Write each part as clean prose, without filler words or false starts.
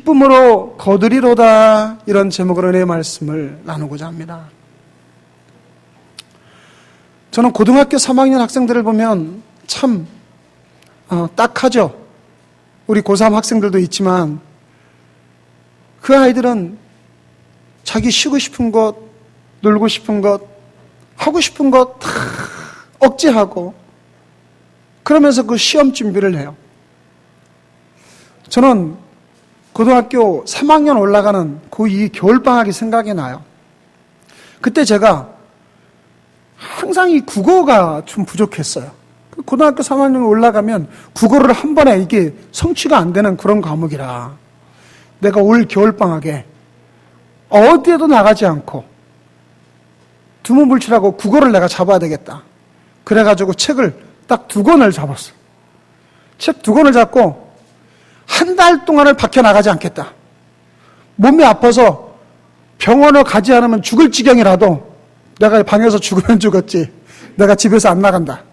기쁨으로 거두리로다, 이런 제목으로 은혜의 말씀을 나누고자 합니다. 저는 고등학교 3학년 학생들을 보면 참 딱하죠. 우리 고3 학생들도 있지만 그 아이들은 자기 쉬고 싶은 것, 놀고 싶은 것, 하고 싶은 것 다 억제하고 그러면서 그 시험 준비를 해요. 저는 고등학교 3학년 올라가는 고2 겨울방학이 생각이 나요. 그때 제가 항상 이 국어가 좀 부족했어요. 고등학교 3학년 올라가면 국어를 한 번에 이게 성취가 안 되는 그런 과목이라 내가 올 겨울방학에 어디에도 나가지 않고 두문불출하고 국어를 내가 잡아야 되겠다. 그래가지고 책을 딱 2권을 잡았어요. 책 2권을 잡고 한 달 동안을 밖에 나가지 않겠다. 몸이 아파서 병원을 가지 않으면 죽을 지경이라도 내가 방에서 죽으면 죽었지. 내가 집에서 안 나간다.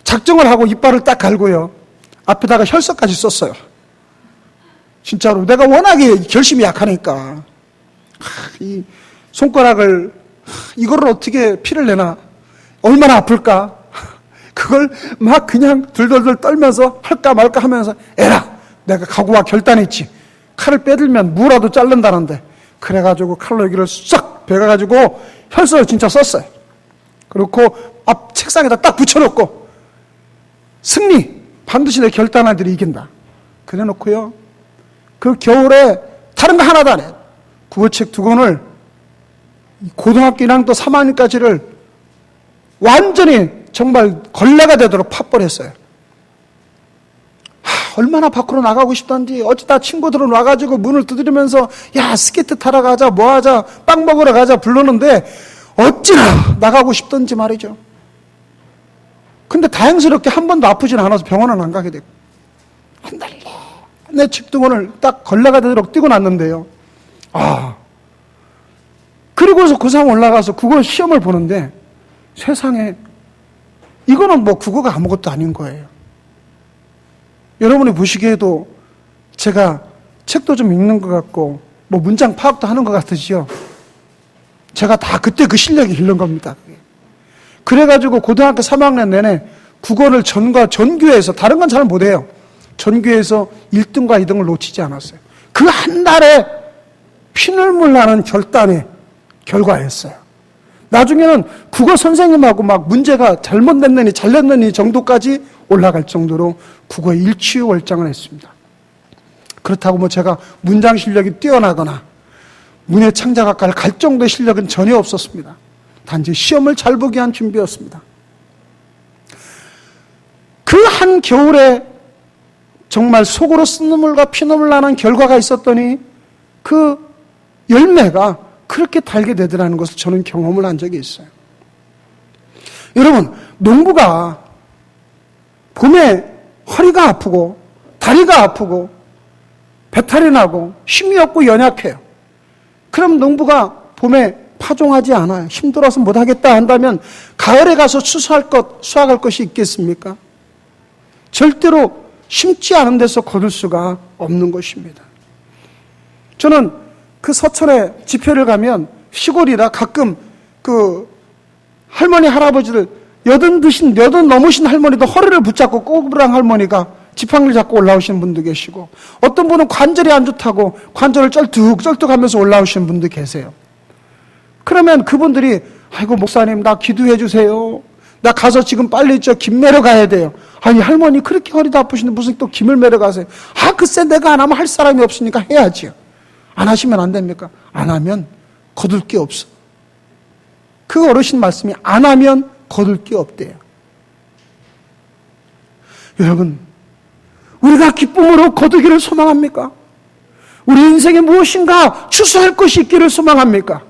작정을 하고 이빨을 딱 갈고요. 앞에다가 혈서까지 썼어요. 진짜로. 내가 워낙에 결심이 약하니까. 이 손가락을, 이거를 어떻게 피를 내나. 얼마나 아플까. 그걸 막 그냥 들들들 떨면서 할까 말까 하면서 에라. 내가 각오와 결단했지. 칼을 빼들면 무라도 자른다는데. 그래가지고 칼로 여기를 싹 베가가지고 혈서를 진짜 썼어요. 그렇고 앞 책상에다 딱 붙여놓고 승리! 반드시 내 결단한 들이 이긴다. 그래 놓고요. 그 겨울에 다른 거 하나도 안 해. 국어책 2권을 고등학교 1학년 또 3학년까지를 완전히 정말 걸레가 되도록 팥벌했어요. 얼마나 밖으로 나가고 싶던지 어쩌다 친구들은 와가지고 문을 두드리면서 야 스케이트 타러 가자 뭐하자 빵 먹으러 가자 부르는데 어찌나 나가고 싶던지 말이죠. 근데 다행스럽게 한 번도 아프진 않아서 병원은 안 가게 됐고 한 달 내 책 2권을 딱 걸레가 되도록 띄고 놨는데요. 그리고서 고3 올라가서 국어 시험을 보는데 세상에 이거는 뭐 국어가 아무것도 아닌 거예요. 여러분이 보시기에도 제가 책도 좀 읽는 것 같고 뭐 문장 파악도 하는 것 같으시죠? 제가 다 그때 그 실력이 길른 겁니다. 그래가지고 고등학교 3학년 내내 국어를 전교에서 다른 건 잘 못해요. 전교에서 1등과 2등을 놓치지 않았어요. 그 한 달에 피눈물 나는 결단의 결과였어요. 나중에는 국어 선생님하고 막 문제가 잘못 냈느니 잘 냈느니 정도까지 올라갈 정도로 국어에 일취월장을 했습니다. 그렇다고 뭐 제가 문장 실력이 뛰어나거나 문예 창작학과를 갈 정도의 실력은 전혀 없었습니다. 단지 시험을 잘 보기 위한 준비였습니다. 그 한 겨울에 정말 속으로 쓴눈물과 피눈물 나는 결과가 있었더니 그 열매가 그렇게 달게 되더라는 것을 저는 경험을 한 적이 있어요. 여러분, 농부가 봄에 허리가 아프고 다리가 아프고 배탈이 나고 힘이 없고 연약해요. 그럼 농부가 봄에 파종하지 않아요. 힘들어서 못하겠다 한다면 가을에 가서 수확할 것이 있겠습니까? 절대로 심지 않은 데서 거둘 수가 없는 것입니다. 저는 그 서천에 집회를 가면 시골이라 가끔 그 할머니 할아버지들 80 넘으신 할머니도 허리를 붙잡고 꼬부랑 할머니가 지팡이를 잡고 올라오시는 분도 계시고 어떤 분은 관절이 안 좋다고 관절을 쩔뚝하면서 올라오시는 분도 계세요. 그러면 그분들이 아이고 목사님 나 기도해 주세요. 나 가서 지금 빨리 김 매러 가야 돼요. 아니 할머니 그렇게 허리도 아프신데 무슨 또 김을 매러 가세요. 글쎄 내가 안 하면 할 사람이 없으니까 해야지요. 안 하시면 안 됩니까? 안 하면 거둘 게 없어. 그 어르신 말씀이 안 하면 거둘 게 없대요. 여러분, 우리가 기쁨으로 거두기를 소망합니까? 우리 인생에 무엇인가 추수할 것이 있기를 소망합니까?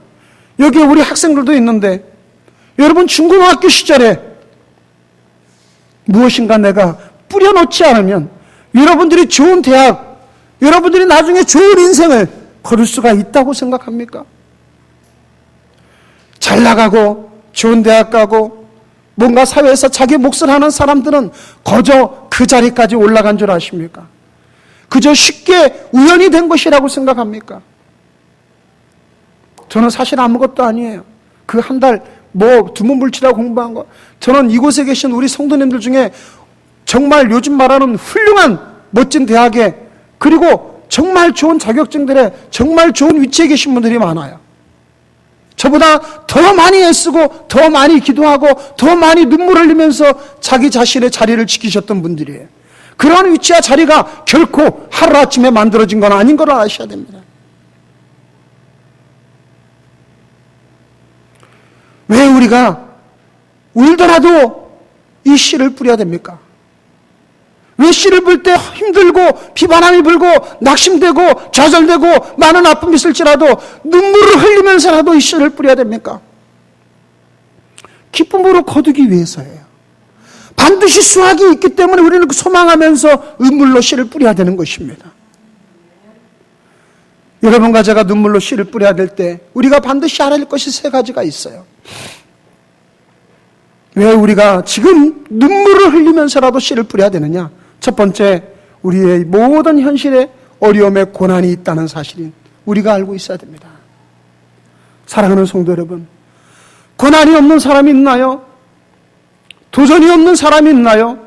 여기에 우리 학생들도 있는데 여러분 중고등학교 시절에 무엇인가 내가 뿌려놓지 않으면 여러분들이 좋은 대학, 여러분들이 나중에 좋은 인생을 거둘 수가 있다고 생각합니까? 잘 나가고 좋은 대학 가고 뭔가 사회에서 자기 몫을 하는 사람들은 거저 그 자리까지 올라간 줄 아십니까? 그저 쉽게 우연히 된 것이라고 생각합니까? 저는 사실 아무것도 아니에요. 그 한 달 두문불치라고 공부한 거. 저는 이곳에 계신 우리 성도님들 중에 정말 요즘 말하는 훌륭한 멋진 대학에, 그리고 정말 좋은 자격증들에 정말 좋은 위치에 계신 분들이 많아요. 저보다 더 많이 애쓰고 더 많이 기도하고 더 많이 눈물 흘리면서 자기 자신의 자리를 지키셨던 분들이에요. 그러한 위치와 자리가 결코 하루아침에 만들어진 건 아닌 걸 아셔야 됩니다. 왜 우리가 울더라도 이 씨를 뿌려야 됩니까? 왜 씨를 뿌릴 때 힘들고 비바람이 불고 낙심되고 좌절되고 많은 아픔이 있을지라도 눈물을 흘리면서라도 이 씨를 뿌려야 됩니까? 기쁨으로 거두기 위해서예요. 반드시 수확이 있기 때문에 우리는 소망하면서 눈물로 씨를 뿌려야 되는 것입니다. 여러분과 제가 눈물로 씨를 뿌려야 될 때 우리가 반드시 알아야 할 것이 세 가지가 있어요. 왜 우리가 지금 눈물을 흘리면서라도 씨를 뿌려야 되느냐? 첫 번째, 우리의 모든 현실에 어려움에 고난이 있다는 사실인 우리가 알고 있어야 됩니다. 사랑하는 성도 여러분, 고난이 없는 사람이 있나요? 도전이 없는 사람이 있나요?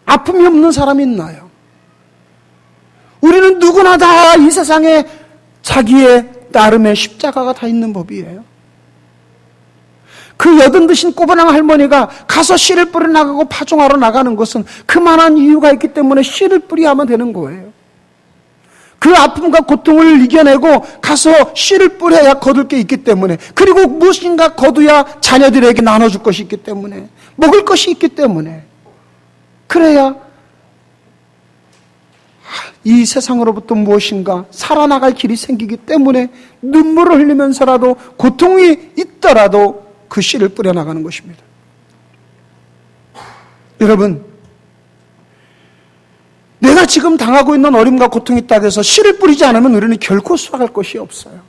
아픔이 없는 사람이 있나요? 우리는 누구나 다 이 세상에 자기의 나름의 십자가가 다 있는 법이에요. 그 여든 드신 꼬부랑 할머니가 가서 씨를 뿌려 나가고 파종하러 나가는 것은 그만한 이유가 있기 때문에 씨를 뿌려야만 되는 거예요. 그 아픔과 고통을 이겨내고 가서 씨를 뿌려야 거둘 게 있기 때문에, 그리고 무엇인가 거두야 자녀들에게 나눠줄 것이 있기 때문에, 먹을 것이 있기 때문에, 그래야 이 세상으로부터 무엇인가 살아나갈 길이 생기기 때문에 눈물을 흘리면서라도 고통이 있더라도 그 씨를 뿌려나가는 것입니다. 여러분, 내가 지금 당하고 있는 어려움과 고통이 있다고 해서 씨를 뿌리지 않으면 우리는 결코 수확할 것이 없어요.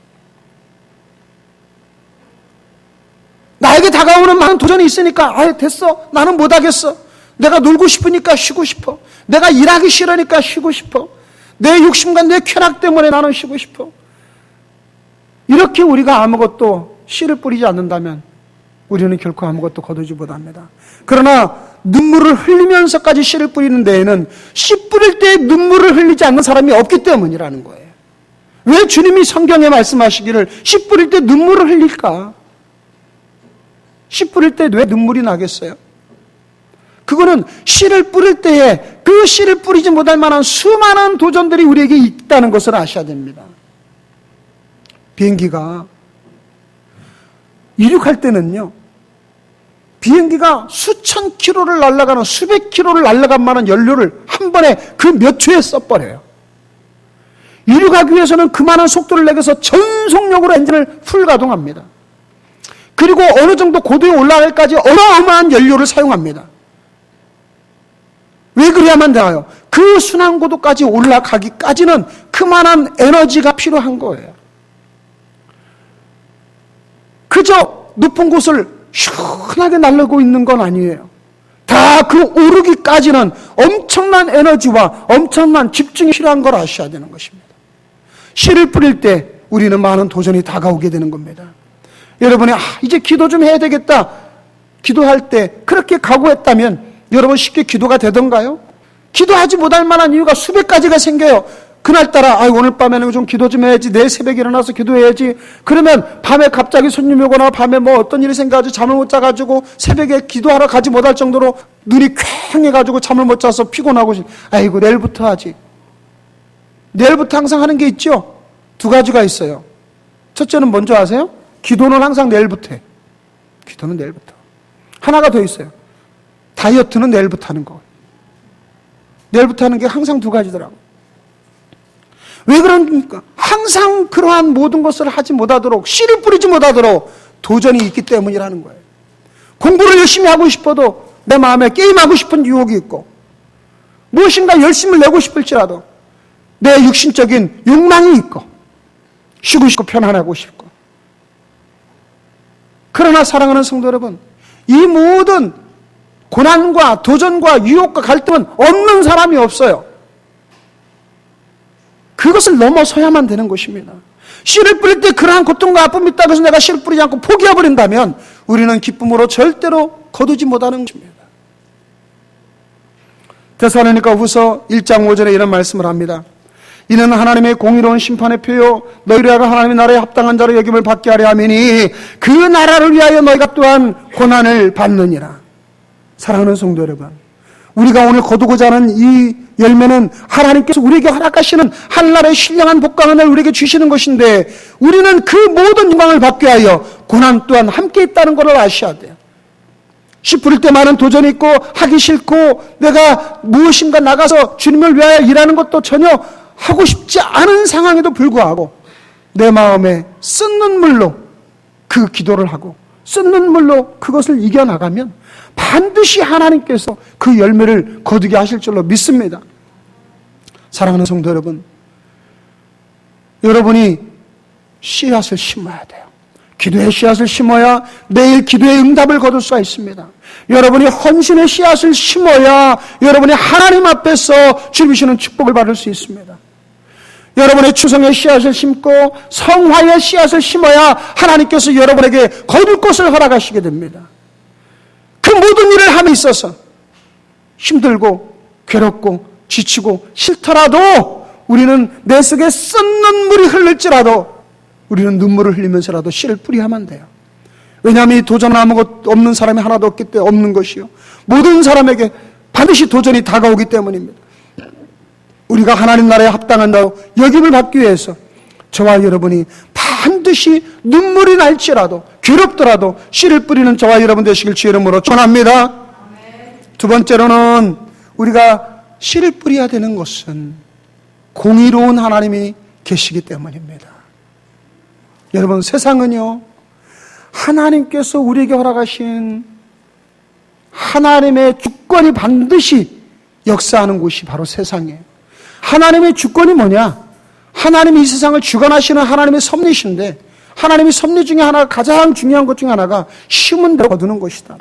나에게 다가오는 많은 도전이 있으니까 됐어, 나는 못하겠어, 내가 놀고 싶으니까 쉬고 싶어, 내가 일하기 싫으니까 쉬고 싶어, 내 욕심과 내 쾌락 때문에 나는 쉬고 싶어. 이렇게 우리가 아무것도 씨를 뿌리지 않는다면 우리는 결코 아무것도 거두지 못합니다. 그러나 눈물을 흘리면서까지 씨를 뿌리는 데에는 씨 뿌릴 때 눈물을 흘리지 않는 사람이 없기 때문이라는 거예요. 왜 주님이 성경에 말씀하시기를 씨 뿌릴 때 눈물을 흘릴까? 씨 뿌릴 때 왜 눈물이 나겠어요? 그거는 씨를 뿌릴 때에 그 씨를 뿌리지 못할 만한 수많은 도전들이 우리에게 있다는 것을 아셔야 됩니다. 비행기가 이륙할 때는요, 비행기가 수천 킬로를 날아가는, 수백 킬로를 날아간 만한 연료를 한 번에 그 몇 초에 써버려요. 이륙하기 위해서는 그만한 속도를 내서 전속력으로 엔진을 풀 가동합니다. 그리고 어느 정도 고도에 올라갈까지 어마어마한 연료를 사용합니다. 왜 그래야만 되나요? 그 순환고도까지 올라가기까지는 그만한 에너지가 필요한 거예요. 그저 높은 곳을 시원하게 날르고 있는 건 아니에요. 다 그 오르기까지는 엄청난 에너지와 엄청난 집중이 필요한 걸 아셔야 되는 것입니다. 씨를 뿌릴 때 우리는 많은 도전이 다가오게 되는 겁니다. 여러분이 이제 기도 좀 해야 되겠다, 기도할 때 그렇게 각오했다면 여러분 쉽게 기도가 되던가요? 기도하지 못할 만한 이유가 수백 가지가 생겨요. 그날따라 오늘 밤에는 좀 기도 좀 해야지, 내일 새벽에 일어나서 기도해야지. 그러면 밤에 갑자기 손님이 오거나 밤에 어떤 일이 생겨가지고 잠을 못 자가지고 새벽에 기도하러 가지 못할 정도로 눈이 퀭해가지고 잠을 못 자서 피곤하고, 내일부터 하지. 내일부터 항상 하는 게 있죠? 두 가지가 있어요. 첫째는 뭔지 아세요? 기도는 항상 내일부터 해. 기도는 내일부터. 하나가 더 있어요. 다이어트는 내일부터 하는 거. 내일부터 하는 게 항상 두 가지더라고요. 왜 그럽니까? 항상 그러한 모든 것을 하지 못하도록, 씨를 뿌리지 못하도록 도전이 있기 때문이라는 거예요. 공부를 열심히 하고 싶어도 내 마음에 게임하고 싶은 유혹이 있고, 무엇인가 열심을 내고 싶을지라도 내 육신적인 욕망이 있고, 쉬고 싶고 편안하고 싶고. 그러나 사랑하는 성도 여러분, 이 모든 고난과 도전과 유혹과 갈등은 없는 사람이 없어요. 그것을 넘어서야만 되는 것입니다. 씨를 뿌릴 때 그러한 고통과 아픔이 있다고 해서 내가 씨를 뿌리지 않고 포기해버린다면 우리는 기쁨으로 절대로 거두지 못하는 것입니다. 데살로니가 후서 1장 5절에 이런 말씀을 합니다. 이는 하나님의 공의로운 심판의 표요 너희를 위하여 하나님의 나라에 합당한 자로 여김을 받게 하려 함이니 그 나라를 위하여 너희가 또한 고난을 받느니라. 사랑하는 성도 여러분, 우리가 오늘 거두고자 하는 이 열매는 하나님께서 우리에게 허락하시는 하늘나라의 신령한 복강을 우리에게 주시는 것인데 우리는 그 모든 영광을 받게 하여 고난 또한 함께 있다는 것을 아셔야 돼요. 씨 뿌릴 때 많은 도전이 있고 하기 싫고 내가 무엇인가 나가서 주님을 위하여 일하는 것도 전혀 하고 싶지 않은 상황에도 불구하고 내 마음에 쓴 눈물로 그 기도를 하고 쓴 눈물로 그것을 이겨나가면 반드시 하나님께서 그 열매를 거두게 하실 줄로 믿습니다. 사랑하는 성도 여러분, 여러분이 씨앗을 심어야 돼요. 기도의 씨앗을 심어야 내일 기도의 응답을 거둘 수가 있습니다. 여러분이 헌신의 씨앗을 심어야 여러분이 하나님 앞에서 주시는 축복을 받을 수 있습니다. 여러분의 추성의 씨앗을 심고 성화의 씨앗을 심어야 하나님께서 여러분에게 거둘 것을 허락하시게 됩니다. 그 모든 일을 함에 있어서 힘들고 괴롭고 지치고 싫더라도 우리는 내 속에 쓴 눈물이 흐를지라도 우리는 눈물을 흘리면서라도 씨를 뿌리야만 돼요. 왜냐하면 이 도전은 아무것도 없는 사람이 하나도 없기 때문에 없는 것이요 모든 사람에게 반드시 도전이 다가오기 때문입니다. 우리가 하나님 나라에 합당한 자로 여김을 받기 위해서 저와 여러분이 반드시 눈물이 날지라도 괴롭더라도 씨를 뿌리는 저와 여러분 되시길 주의 이름으로 축원합니다. 두 번째로는 우리가 씨를 뿌려야 되는 것은 공의로운 하나님이 계시기 때문입니다. 여러분, 세상은요 하나님께서 우리에게 허락하신 하나님의 주권이 반드시 역사하는 곳이 바로 세상이에요. 하나님의 주권이 뭐냐? 하나님이 이 세상을 주관하시는 하나님의 섭리신데 하나님의 섭리 중에 하나가 가장 중요한 것 중에 하나가 심은 대로 거두는 것이다.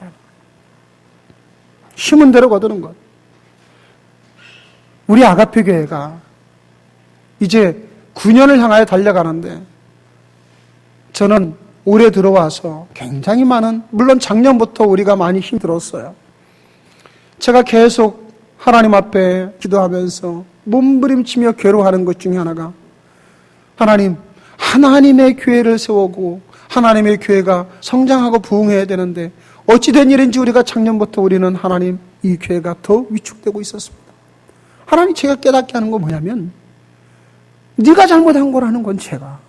심은 대로 거두는 것. 우리 아가페 교회가 이제 9년을 향하여 달려가는데 저는 올해 들어와서 굉장히 많은, 물론 작년부터 우리가 많이 힘들었어요. 제가 계속 하나님 앞에 기도하면서 몸부림치며 괴로워하는 것 중에 하나가 하나님의 교회를 세우고 하나님의 교회가 성장하고 부흥해야 되는데 어찌된 일인지 우리가 작년부터 우리는 하나님 이 교회가 더 위축되고 있었습니다. 하나님, 제가 깨닫게 하는 건 뭐냐면 네가 잘못한 거라는 건 제가,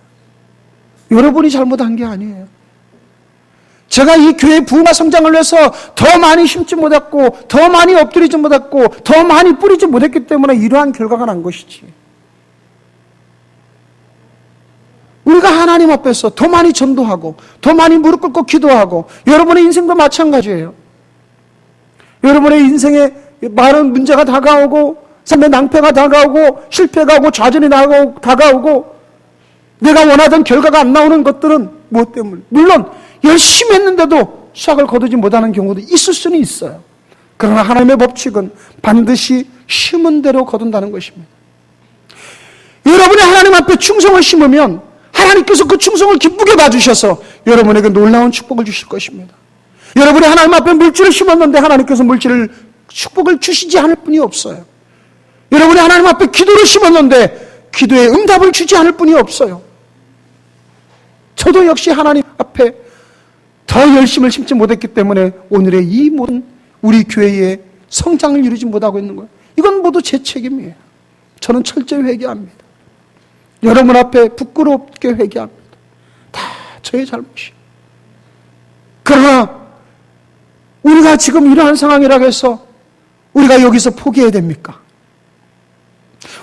여러분이 잘못한 게 아니에요. 제가 이 교회의 부흥과 성장을 위해서 더 많이 심지 못했고 더 많이 엎드리지 못했고 더 많이 뿌리지 못했기 때문에 이러한 결과가 난 것이지. 우리가 하나님 앞에서 더 많이 전도하고 더 많이 무릎 꿇고 기도하고, 여러분의 인생도 마찬가지예요. 여러분의 인생에 많은 문제가 다가오고 삶의 낭패가 다가오고 실패가 오고 좌절이 다가오고 내가 원하던 결과가 안 나오는 것들은 무엇 때문에? 물론 열심히 했는데도 수확을 거두지 못하는 경우도 있을 수는 있어요. 그러나 하나님의 법칙은 반드시 심은 대로 거둔다는 것입니다. 여러분이 하나님 앞에 충성을 심으면 하나님께서 그 충성을 기쁘게 봐주셔서 여러분에게 놀라운 축복을 주실 것입니다. 여러분이 하나님 앞에 물질을 심었는데 하나님께서 축복을 주시지 않을 뿐이 없어요. 여러분이 하나님 앞에 기도를 심었는데 기도에 응답을 주지 않을 뿐이 없어요. 저도 역시 하나님 앞에 더 열심을 심지 못했기 때문에 오늘의 이 모든 우리 교회의 성장을 이루지 못하고 있는 거예요. 이건 모두 제 책임이에요. 저는 철저히 회개합니다. 여러분 앞에 부끄럽게 회개합니다. 다 저의 잘못이에요. 그러나 우리가 지금 이러한 상황이라고 해서 우리가 여기서 포기해야 됩니까?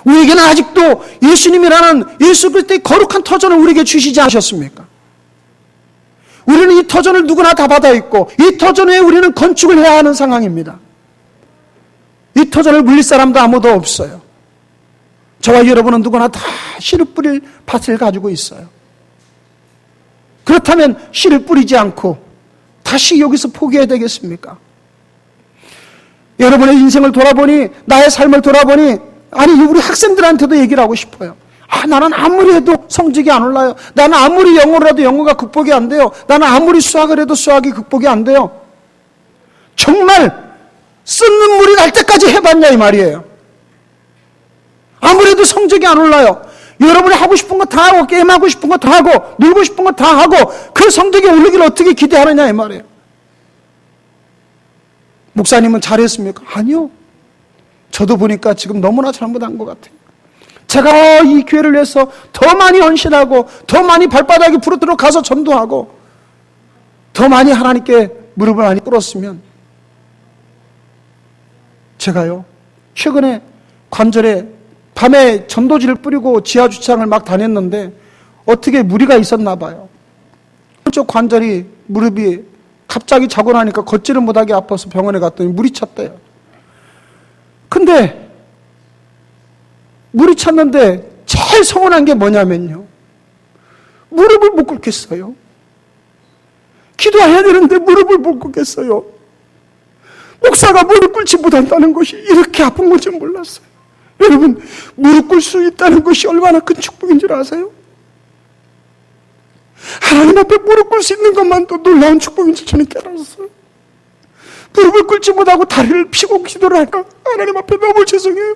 우리에게는 아직도 예수님이라는 예수 그리스도의 거룩한 터전을 우리에게 주시지 않으셨습니까? 우리는 이 터전을 누구나 다 받아 있고 이 터전 위에 우리는 건축을 해야 하는 상황입니다. 이 터전을 물릴 사람도 아무도 없어요. 저와 여러분은 누구나 다 씨를 뿌릴 밭을 가지고 있어요. 그렇다면 씨를 뿌리지 않고 다시 여기서 포기해야 되겠습니까? 여러분의 인생을 돌아보니, 나의 삶을 돌아보니, 아니 우리 학생들한테도 얘기를 하고 싶어요. 나는 아무리 해도 성적이 안 올라요. 나는 아무리 영어를 해도 영어가 극복이 안 돼요. 나는 아무리 수학을 해도 수학이 극복이 안 돼요. 정말 쓴 눈물이 날 때까지 해봤냐 이 말이에요. 아무래도 성적이 안 올라요. 여러분이 하고 싶은 거 다 하고, 게임하고 싶은 거 다 하고, 놀고 싶은 거 다 하고, 그 성적이 오르기를 어떻게 기대하느냐 이 말이에요. 목사님은 잘했습니까? 아니요. 저도 보니까 지금 너무나 잘못한 것 같아요. 제가 이 교회를 위해서 더 많이 헌신하고, 더 많이 발바닥에 부르도록 가서 전도하고, 더 많이 하나님께 무릎을 많이 꿇었으면, 제가요, 최근에 관절에 밤에 전도지를 뿌리고 지하주차장을 막 다녔는데, 어떻게 무리가 있었나 봐요. 한쪽 관절이, 무릎이 갑자기 자고 나니까 걷지를 못하게 아파서 병원에 갔더니 물이 찼대요. 근데 물이 찼는데 제일 서운한 게 뭐냐면요, 무릎을 못 꿇겠어요. 기도해야 되는데 무릎을 못 꿇겠어요. 목사가 무릎 꿇지 못한다는 것이 이렇게 아픈 건지 몰랐어요. 여러분, 무릎 꿇을 수 있다는 것이 얼마나 큰 축복인 줄 아세요? 하나님 앞에 무릎 꿇을 수 있는 것만도 놀라운 축복인 줄 저는 깨달았어요. 무릎을 꿇지 못하고 다리를 펴고 기도를 하니까 하나님 앞에 너무 죄송해요.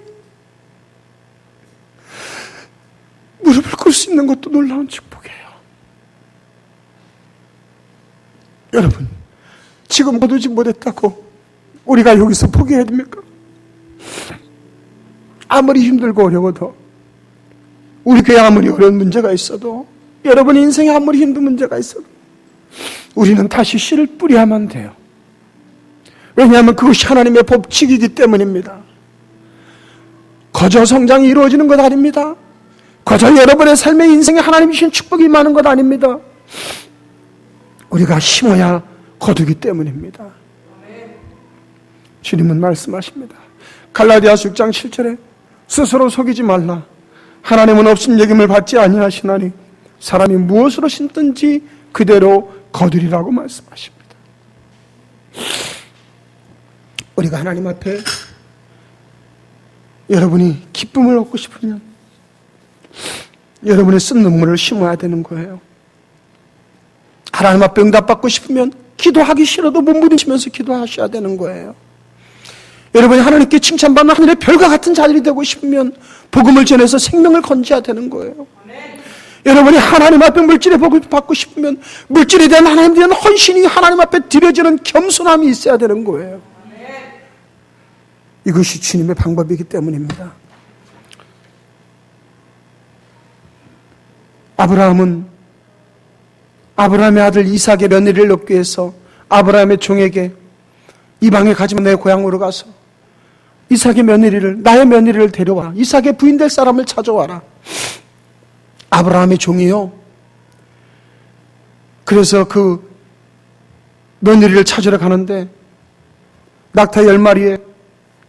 무릎을 꿇을 수 있는 것도 놀라운 축복이에요. 여러분, 지금 거두지 못했다고 우리가 여기서 포기해야 됩니까? 아무리 힘들고 어려워도, 우리 교회 아무리 어려운 문제가 있어도, 여러분 인생에 아무리 힘든 문제가 있어도 우리는 다시 씨를 뿌려야만 돼요. 왜냐하면 그것이 하나님의 법칙이기 때문입니다. 거저 성장이 이루어지는 것 아닙니다. 거저 여러분의 삶의 인생에 하나님이 주신 축복이 임하는 것 아닙니다. 우리가 심어야 거두기 때문입니다. 주님은 말씀하십니다. 갈라디아서 6장 7절에 스스로 속이지 말라. 하나님은 없음 여김을 받지 아니하시나니 사람이 무엇으로 심든지 그대로 거두리라고 말씀하십니다. 우리가 하나님 앞에 여러분이 기쁨을 얻고 싶으면 여러분의 쓴 눈물을 심어야 되는 거예요. 하나님 앞에 응답받고 싶으면 기도하기 싫어도 몸부림치면서 기도하셔야 되는 거예요. 여러분이 하나님께 칭찬받는 하늘의 별과 같은 자들이 되고 싶으면 복음을 전해서 생명을 건져야 되는 거예요. 여러분이 하나님 앞에 물질의 복을 받고 싶으면 물질에 대한 하나님에 대한 헌신이 하나님 앞에 드려지는 겸손함이 있어야 되는 거예요. 이것이 주님의 방법이기 때문입니다. 아브라함의 아들 이삭의 며느리를 얻기 위해서 아브라함의 종에게 이방에 가지만 내 고향으로 가서 이삭의 며느리를, 나의 며느리를 데려와, 이삭의 부인 될 사람을 찾아와라. 아브라함의 종이요. 그래서 그 며느리를 찾으러 가는데 낙타 10마리에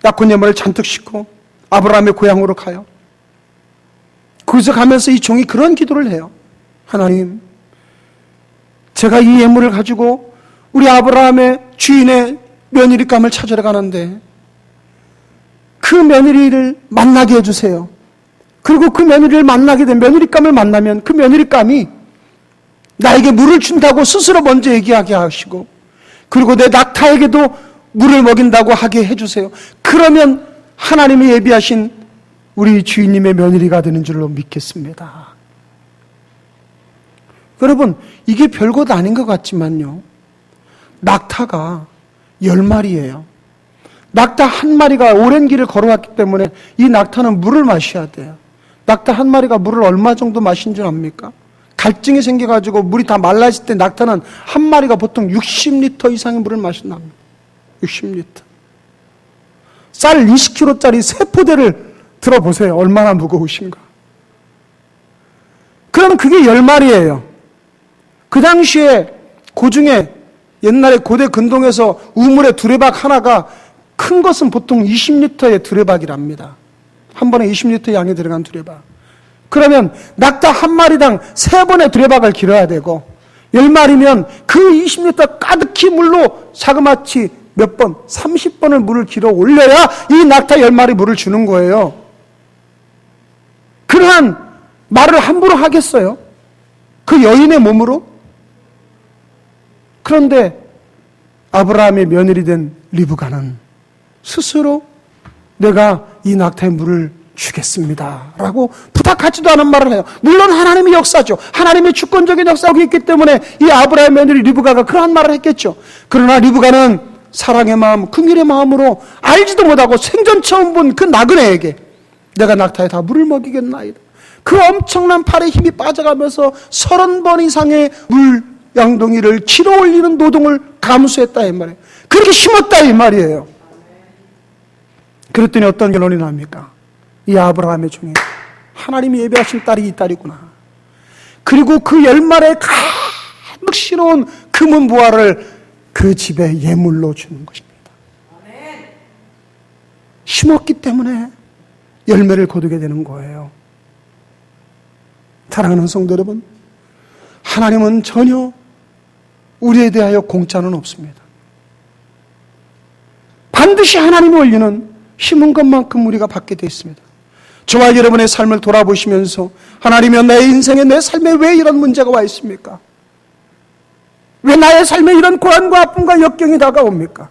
약혼녀물을 잔뜩 싣고 아브라함의 고향으로 가요. 거기서 가면서 이 종이 그런 기도를 해요. 하나님, 제가 이 예물을 가지고 우리 아브라함의 주인의 며느리감을 찾으러 가는데 그 며느리를 만나게 해주세요. 그리고 그 며느리를 만나게 된 며느리감을 만나면 그 며느리감이 나에게 물을 준다고 스스로 먼저 얘기하게 하시고, 그리고 내 낙타에게도 물을 먹인다고 하게 해주세요. 그러면 하나님이 예비하신 우리 주인님의 며느리가 되는 줄로 믿겠습니다. 여러분, 이게 별것 아닌 것 같지만요, 낙타가 10마리예요. 낙타 한 마리가 오랜 길을 걸어왔기 때문에 이 낙타는 물을 마셔야 돼요. 낙타 한 마리가 물을 얼마 정도 마신 줄 압니까? 갈증이 생겨가지고 물이 다 말라질 때 낙타는 한 마리가 보통 60리터 이상의 물을 마신답니다. 60리터. 쌀 20kg짜리 세 포대를 들어보세요. 얼마나 무거우신가. 그러면 그게 10마리예요. 그 당시에 고중에 옛날에 고대 근동에서 우물의 두레박 하나가 큰 것은 보통 20리터의 두레박이랍니다. 한 번에 20리터 양이 들어간 두레박. 그러면 낙타 한 마리당 3번의 두레박을 길어야 되고 10마리면 그 20리터 가득히 물로 자그마치 몇 번, 30번을 물을 길어 올려야 이 낙타 10마리 물을 주는 거예요. 그러한 말을 함부로 하겠어요? 그 여인의 몸으로? 그런데 아브라함의 며느리 된 리브가는 스스로 내가 이 낙타의 물을 주겠습니다 라고 부탁하지도 않은 말을 해요. 물론 하나님의 역사죠. 하나님의 주권적인 역사가 있기 때문에 이 아브라함의 며느리 리브가가 그러한 말을 했겠죠. 그러나 리브가는 사랑의 마음, 긍휼의 마음으로 알지도 못하고 생전 처음 본 그 나그네에게 내가 낙타에 다 물을 먹이겠나이다. 그 엄청난 팔에 힘이 빠져가면서 30번 이상의 물 양동이를 길어 올리는 노동을 감수했다 이 말이에요. 그렇게 심었다 이 말이에요. 그랬더니 어떤 결론이 납니까? 이 아브라함의 종이 하나님이 예배하신 딸이 이 딸이구나. 그리고 그 10마리에 가득 실어온 금은 보화를 그 집에 예물로 주는 것입니다. 심었기 때문에 열매를 거두게 되는 거예요. 사랑하는 성도 여러분, 하나님은 전혀 우리에 대하여 공짜는 없습니다. 반드시 하나님의 원리는 심은 것만큼 우리가 받게 되어 있습니다. 저와 여러분의 삶을 돌아보시면서 하나님이여 내 인생에 내 삶에 왜 이런 문제가 와 있습니까? 왜 나의 삶에 이런 고난과 아픔과 역경이 다가옵니까?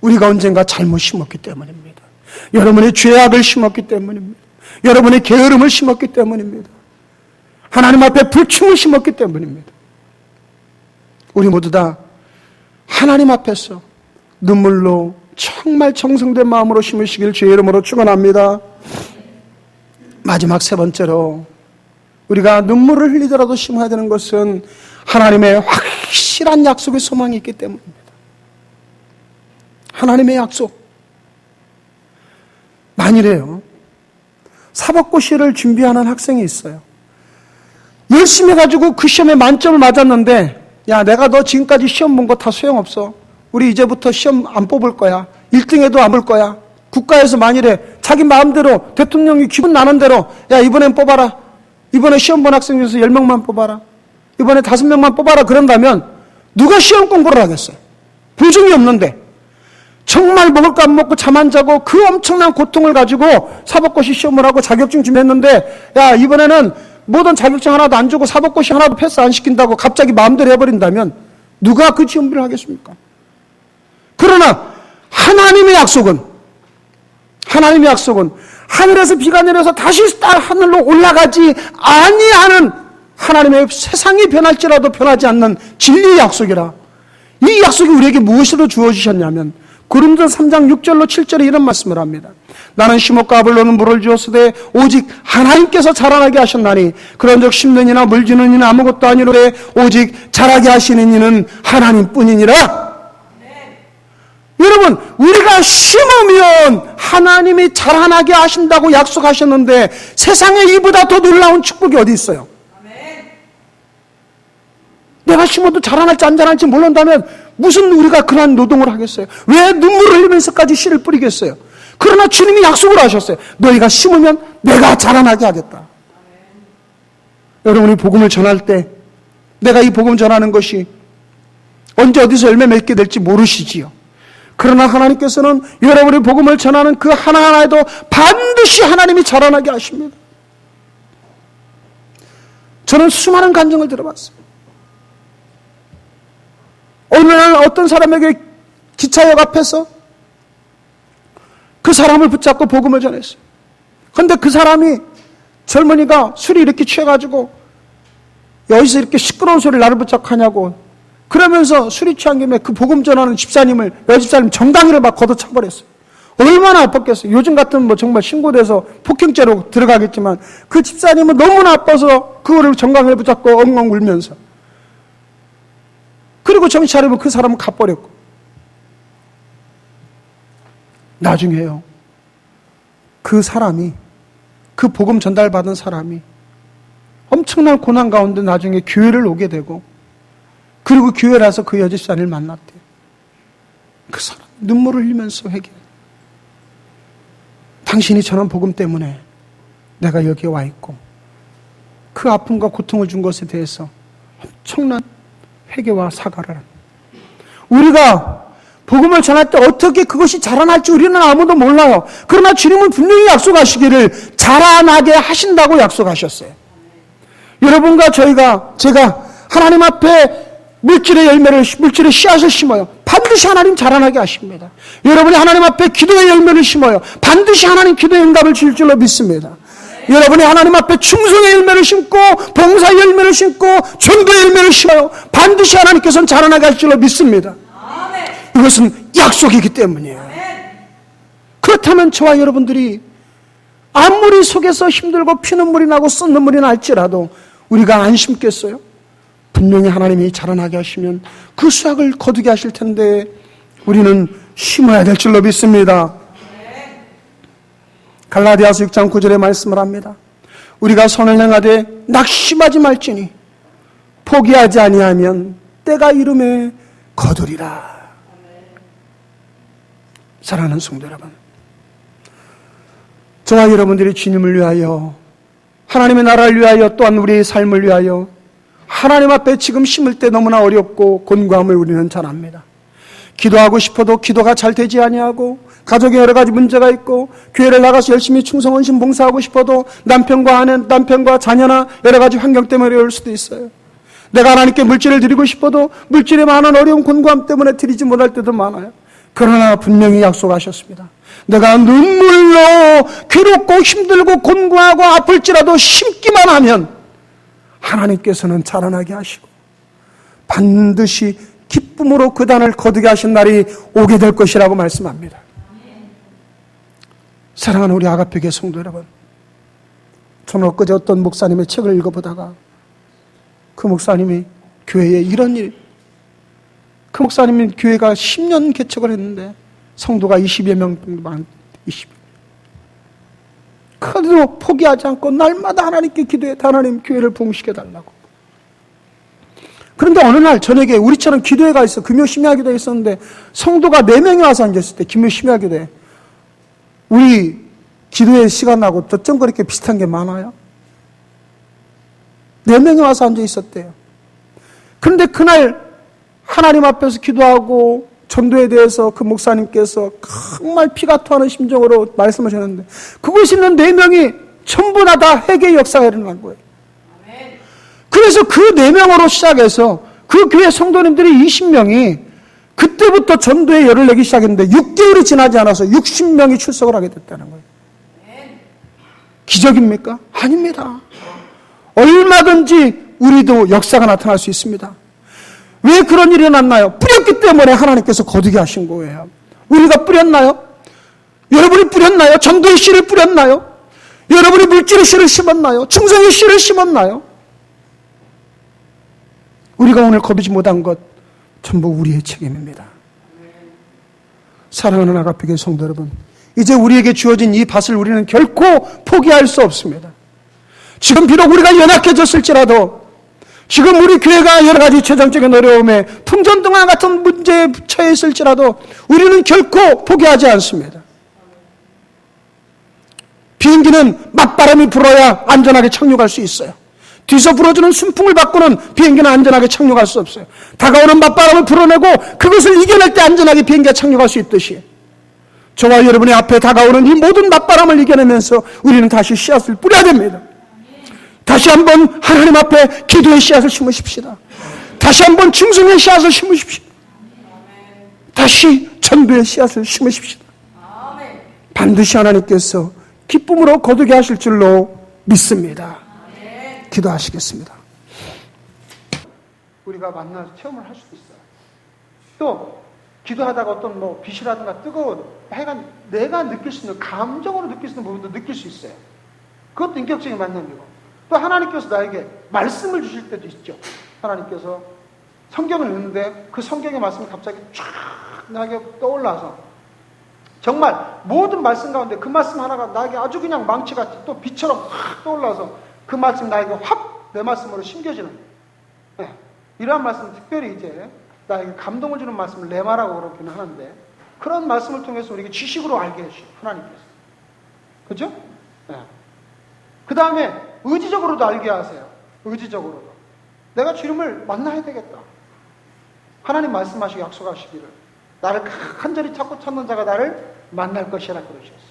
우리가 언젠가 잘못 심었기 때문입니다. 여러분의 죄악을 심었기 때문입니다. 여러분의 게으름을 심었기 때문입니다. 하나님 앞에 불충을 심었기 때문입니다. 우리 모두 다 하나님 앞에서 눈물로 정말 정성된 마음으로 심으시길 주의 이름으로 축원합니다. 마지막 세 번째로 우리가 눈물을 흘리더라도 심어야 되는 것은 하나님의 확실한 약속의 소망이 있기 때문입니다. 하나님의 약속. 만일에요, 사법고시를 준비하는 학생이 있어요. 열심히 해가지고 그 시험에 만점을 맞았는데, 야, 내가 너 지금까지 시험 본 거 다 소용없어. 우리 이제부터 시험 안 뽑을 거야. 1등해도 안 볼 거야. 국가에서 만일에 자기 마음대로 대통령이 기분 나는 대로, 야, 이번엔 뽑아라. 이번에 시험 본 학생 중에서 10명만 뽑아라. 이번에 5명만 뽑아라. 그런다면 누가 시험 공부를 하겠어요? 보증이 없는데. 정말 먹을 거 안 먹고 잠 안 자고 그 엄청난 고통을 가지고 사법고시 시험을 하고 자격증 준비했는데, 야, 이번에는 모든 자격증 하나도 안 주고 사법고시 하나도 패스 안 시킨다고 갑자기 마음대로 해버린다면 누가 그 준비를 하겠습니까? 그러나 하나님의 약속은 하늘에서 비가 내려서 다시 하늘로 올라가지 아니하는 하나님의 세상이 변할지라도 변하지 않는 진리의 약속이라. 이 약속이 우리에게 무엇으로 주어지셨냐면 고린도서 3장 6절로 7절에 이런 말씀을 합니다. 나는 심었고 아볼로는 물을 주었으되 오직 하나님께서 자라나게 하셨나니 그런즉 심는 이나 물 주는 이는 아무것도 아니로되 오직 자라게 하시는 이는 하나님뿐이니라. 여러분, 우리가 심으면 하나님이 자라나게 하신다고 약속하셨는데 세상에 이보다 더 놀라운 축복이 어디 있어요? 내가 심어도 자라날지 안 자라날지 모른다면 무슨 우리가 그러한 노동을 하겠어요? 왜 눈물을 흘리면서까지 씨를 뿌리겠어요? 그러나 주님이 약속을 하셨어요. 너희가 심으면 내가 자라나게 하겠다. 여러분이 복음을 전할 때 내가 이 복음 전하는 것이 언제 어디서 열매 맺게 될지 모르시지요. 그러나 하나님께서는 여러분이 복음을 전하는 그 하나하나에도 반드시 하나님이 자라나게 하십니다. 저는 수많은 간증을 들어봤어요. 어느 날 어떤 사람에게 기차역 앞에서 그 사람을 붙잡고 복음을 전했어요. 그런데 그 사람이, 젊은이가 술이 이렇게 취해가지고 여기서 이렇게 시끄러운 소리를 나를 붙잡고 하냐고 그러면서 술이 취한 김에 그 복음 전하는 집사님을, 여집사님 정강이를 막 걷어차버렸어요. 얼마나 아팠겠어요. 요즘 같으면 뭐 정말 신고돼서 폭행죄로 들어가겠지만 그 집사님은 너무나 아파서 그거를 정강이를 붙잡고 엉엉 울면서, 그리고 정신 차리면 그 사람은 가버렸고, 나중에요, 그 사람이, 그 복음 전달받은 사람이 엄청난 고난 가운데 나중에 교회를 오게 되고, 그리고 교회에 와서 그 여집사님을 만났대요. 그 사람 눈물을 흘리면서 회개. 당신이 전한 복음 때문에 내가 여기에 와 있고 그 아픔과 고통을 준 것에 대해서 엄청난 회개와 사과를 합니다. 우리가 복음을 전할 때 어떻게 그것이 자라날지 우리는 아무도 몰라요. 그러나 주님은 분명히 약속하시기를 자라나게 하신다고 약속하셨어요. 여러분과 제가 하나님 앞에 물질의 씨앗을 심어요. 반드시 하나님 자라나게 하십니다. 여러분이 하나님 앞에 기도의 열매를 심어요. 반드시 하나님 기도의 응답을 줄 줄로 믿습니다. 여러분이 하나님 앞에 충성의 열매를 심고 봉사의 열매를 심고 전도의 열매를 심어요. 반드시 하나님께서는 자라나게 할 줄로 믿습니다. 이것은 약속이기 때문이에요. 그렇다면 저와 여러분들이 아무리 속에서 힘들고 피눈물이 나고 쏟눈물이 날지라도 우리가 안 심겠어요? 분명히 하나님이 자라나게 하시면 그 수확을 거두게 하실 텐데 우리는 심어야 될 줄로 믿습니다. 갈라디아서 6장 9절에 말씀을 합니다. 우리가 선을 행하되 낙심하지 말지니 포기하지 아니하면 때가 이름에 거두리라. 사랑하는 성도 여러분, 저와 여러분들이 주님을 위하여, 하나님의 나라를 위하여, 또한 우리의 삶을 위하여 하나님 앞에 지금 심을 때 너무나 어렵고 곤고함을 우리는 잘 압니다. 기도하고 싶어도 기도가 잘 되지 아니하고 가족에 여러 가지 문제가 있고 교회를 나가서 열심히 충성 헌신 봉사하고 싶어도 남편과 자녀나 여러 가지 환경 때문에 어려울 수도 있어요. 내가 하나님께 물질을 드리고 싶어도 물질의 많은 어려운 곤고함 때문에 드리지 못할 때도 많아요. 그러나 분명히 약속하셨습니다. 내가 눈물로 괴롭고 힘들고 곤고하고 아플지라도 심기만 하면 하나님께서는 자라나게 하시고 반드시 기쁨으로 그 단을 거두게 하신 날이 오게 될 것이라고 말씀합니다. 사랑하는 우리 아가페교회 성도 여러분, 저는 엊그제 어떤 목사님의 책을 읽어보다가 그 목사님이 교회에 이런 일, 그 목사님은 교회가 10년 개척을 했는데 성도가 20여 명 정도만, 20여 명. 그래도 포기하지 않고 날마다 하나님께 기도해 하나님 교회를 부흥시켜달라고. 그런데 어느 날 저녁에 우리처럼 기도회가 있어, 금요 심야기도에 있었는데 성도가 4명이 와서 앉았을 때 금요 심야기도에 우리 기도회 시간하고 어쩜 그렇게 비슷한 게 많아요? 4명이 와서 앉아 있었대요. 그런데 그날 하나님 앞에서 기도하고 전도에 대해서 그 목사님께서 정말 피가 토하는 심정으로 말씀하셨는데 그곳에 있는 4명이 전부 다 회개의 역사가 일어난 거예요. 그래서 그 4명으로 시작해서 그 교회 성도님들이 20명이 그때부터 전도에 열을 내기 시작했는데 6개월이 지나지 않아서 60명이 출석을 하게 됐다는 거예요. 기적입니까? 아닙니다. 얼마든지 우리도 역사가 나타날 수 있습니다. 왜 그런 일이 일어났나요? 뿌렸기 때문에 하나님께서 거두게 하신 거예요. 우리가 뿌렸나요? 여러분이 뿌렸나요? 전도의 씨를 뿌렸나요? 여러분이 물질의 씨를 심었나요? 충성의 씨를 심었나요? 우리가 오늘 거두지 못한 것 전부 우리의 책임입니다. 사랑하는 아가페교회 성도 여러분, 이제 우리에게 주어진 이 밭을 우리는 결코 포기할 수 없습니다. 지금 비록 우리가 연약해졌을지라도, 지금 우리 교회가 여러 가지 재정적인 어려움에 풍전등화 같은 문제에 처해 있을지라도 우리는 결코 포기하지 않습니다. 비행기는 맞바람이 불어야 안전하게 착륙할 수 있어요. 뒤서 불어주는 순풍을 받고는 비행기는 안전하게 착륙할 수 없어요. 다가오는 맞바람을 불어내고 그것을 이겨낼 때 안전하게 비행기가 착륙할 수 있듯이 저와 여러분의 앞에 다가오는 이 모든 맞바람을 이겨내면서 우리는 다시 씨앗을 뿌려야 됩니다. 다시 한번 하나님 앞에 기도의 씨앗을 심으십시다. 다시 한번 충성의 씨앗을 심으십시다. 다시 전도의 씨앗을 심으십시다. 반드시 하나님께서 기쁨으로 거두게 하실 줄로 믿습니다. 기도하시겠습니다. 우리가 만나서 체험을 할 수도 있어요. 또 기도하다가 어떤 빛이라든가 뜨거운 하여간 내가 느낄 수 있는, 감정으로 느낄 수 있는 부분도 느낄 수 있어요. 그것도 인격적인 만남이고, 또 하나님께서 나에게 말씀을 주실 때도 있죠. 하나님께서 성경을 읽는데 그 성경의 말씀이 갑자기 쫙 나에게 떠올라서 정말 모든 말씀 가운데 그 말씀 하나가 나에게 아주 그냥 망치같이 또 빛처럼 확 떠올라서 그 말씀 나에게 확 내 말씀으로 심겨지는, 이러한 말씀, 특별히 이제 나에게 감동을 주는 말씀을 레마라고 그러기는 하는데, 그런 말씀을 통해서 우리에게 지식으로 알게 해주셔요. 하나님께서. 그죠? 그 다음에 의지적으로도 알게 하세요. 의지적으로도. 내가 주님을 만나야 되겠다. 하나님 말씀하시고 약속하시기를 나를 간절히 찾는 자가 나를 만날 것이라 그러셨어요.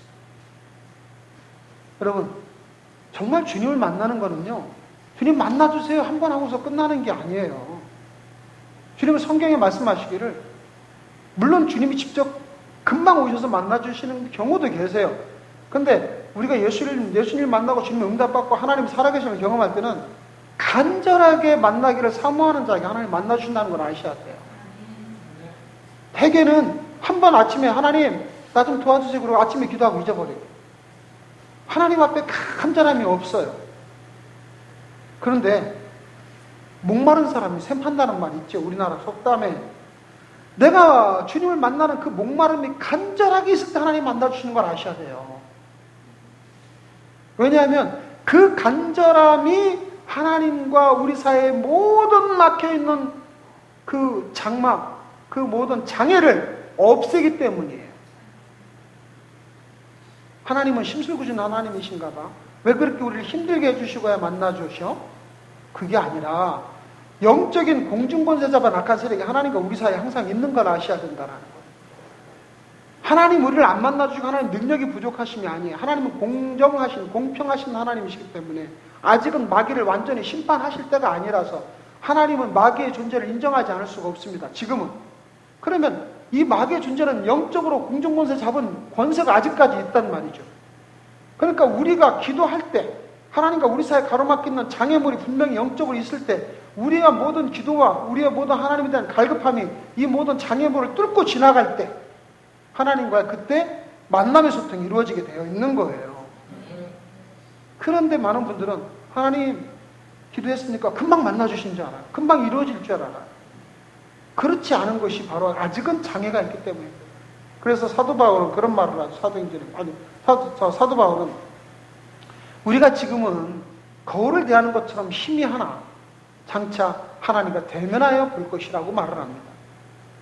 여러분, 정말 주님을 만나는 거는요, 주님 만나주세요 한 번 하고서 끝나는 게 아니에요. 주님은 성경에 말씀하시기를, 물론 주님이 직접 금방 오셔서 만나주시는 경우도 계세요. 근데 우리가 예수님 만나고 주님 응답받고 하나님 살아계심을 경험할 때는 간절하게 만나기를 사모하는 자에게 하나님 만나주신다는 걸 아셔야 돼요. 대개는 한 번 아침에 하나님 나 좀 도와주세요 그러고 아침에 기도하고 잊어버려요. 하나님 앞에 간절함이 없어요. 그런데 목마른 사람이 샘판다는 말이 있죠. 우리나라 속담에. 내가 주님을 만나는 그 목마름이 간절하게 있을 때 하나님 만나주시는 걸 아셔야 돼요. 왜냐하면 그 간절함이 하나님과 우리 사이에 모든 막혀있는 그 장막, 그 모든 장애를 없애기 때문이에요. 하나님은 심술구신 하나님이신가 봐. 왜 그렇게 우리를 힘들게 해주시고야 만나주셔? 그게 아니라 영적인 공중권세 잡아 낙한 세력이 하나님과 우리 사이에 항상 있는 걸 아셔야 된다는 거예요. 하나님 우리를 안 만나주시고 하나님 능력이 부족하심이 아니에요. 하나님은 공정하신, 공평하신 하나님이시기 때문에 아직은 마귀를 완전히 심판하실 때가 아니라서 하나님은 마귀의 존재를 인정하지 않을 수가 없습니다. 지금은. 그러면 이 마귀의 존재는 영적으로 공중권세 잡은 권세가 아직까지 있단 말이죠. 그러니까 우리가 기도할 때 하나님과 우리 사이에 가로막히는 장애물이 분명히 영적으로 있을 때 우리의 모든 기도와 우리의 모든 하나님에 대한 갈급함이 이 모든 장애물을 뚫고 지나갈 때 하나님과 그때 만남의 소통이 이루어지게 되어 있는 거예요. 그런데 많은 분들은 하나님 기도했으니까 금방 만나주신 줄 알아요. 금방 이루어질 줄 알아요. 그렇지 않은 것이 바로 아직은 장애가 있기 때문에. 그래서 사도 바울은 그런 말을 하죠. 사도 바울은 우리가 지금은 거울을 대하는 것처럼 힘이 하나 장차 하나님과 대면하여 볼 것이라고 말을 합니다.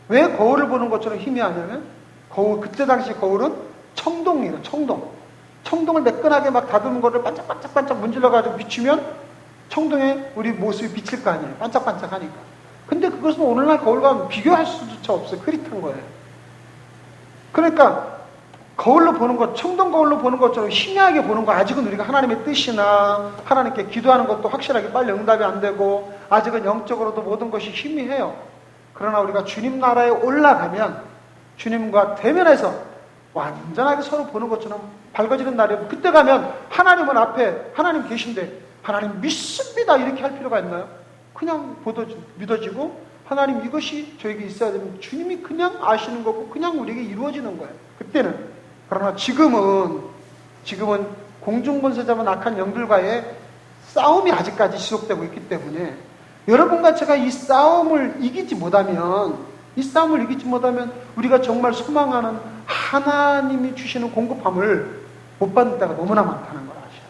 왜 거울을 보는 것처럼 힘이 하냐면 그때 당시 거울은 청동이에요. 청동을 매끈하게 막 다듬은 거를 반짝반짝 문질러가지고 비추면 청동에 우리 모습이 비칠 거 아니에요. 반짝반짝하니까. 근데 그것은 오늘날 거울과 비교할 수조차 없어요. 흐릿한 거예요. 그러니까 거울로 보는 것, 청동 거울로 보는 것처럼 희미하게 보는 거 아직은 우리가 하나님의 뜻이나 하나님께 기도하는 것도 확실하게 빨리 응답이 안 되고 아직은 영적으로도 모든 것이 희미해요. 그러나 우리가 주님 나라에 올라가면 주님과 대면해서 완전하게 서로 보는 것처럼 밝아지는 날이에요. 그때 가면 하나님은 앞에 하나님 계신데 하나님 믿습니다 이렇게 할 필요가 있나요? 그냥 믿어지고 하나님 이것이 저에게 있어야 되면 주님이 그냥 아시는 거고 그냥 우리에게 이루어지는 거예요. 그때는. 그러나 지금은 공중권세 잡은 악한 영들과의 싸움이 아직까지 지속되고 있기 때문에 여러분과 제가 이 싸움을 이기지 못하면 우리가 정말 소망하는 하나님이 주시는 공급함을 못 받는 때가 너무나 많다는 걸 아셔요.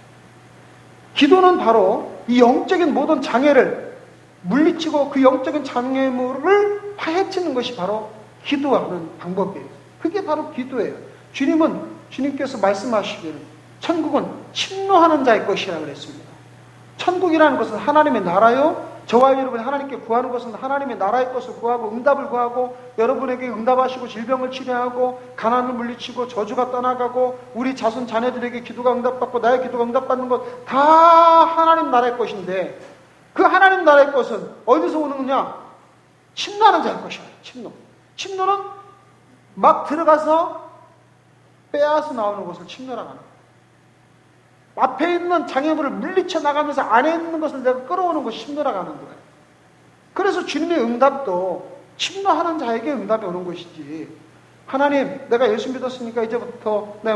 기도는 바로 이 영적인 모든 장애를 물리치고 그 영적인 장애물을 파헤치는 것이 바로 기도하는 방법이에요. 그게 바로 기도예요. 주님께서 말씀하시기를 천국은 침노하는 자의 것이라고 그랬습니다. 천국이라는 것은 하나님의 나라요. 저와 여러분이 하나님께 구하는 것은 하나님의 나라의 것을 구하고 응답을 구하고 여러분에게 응답하시고 질병을 치료하고 가난을 물리치고 저주가 떠나가고 우리 자손 자녀들에게 기도가 응답받고 나의 기도가 응답받는 것 다 하나님 나라의 것인데 그 하나님 나라의 것은 어디서 오는 거냐? 침노하는 자의 것이에요. 침노는 막 들어가서 빼앗아 나오는 것을 침노라고 하는 거예요. 앞에 있는 장애물을 물리쳐 나가면서 안에 있는 것을 내가 끌어오는 것이 침노라고 하는 거예요. 그래서 주님의 응답도 침노하는 자에게 응답이 오는 것이지 하나님 내가 예수 믿었으니까 이제부터 내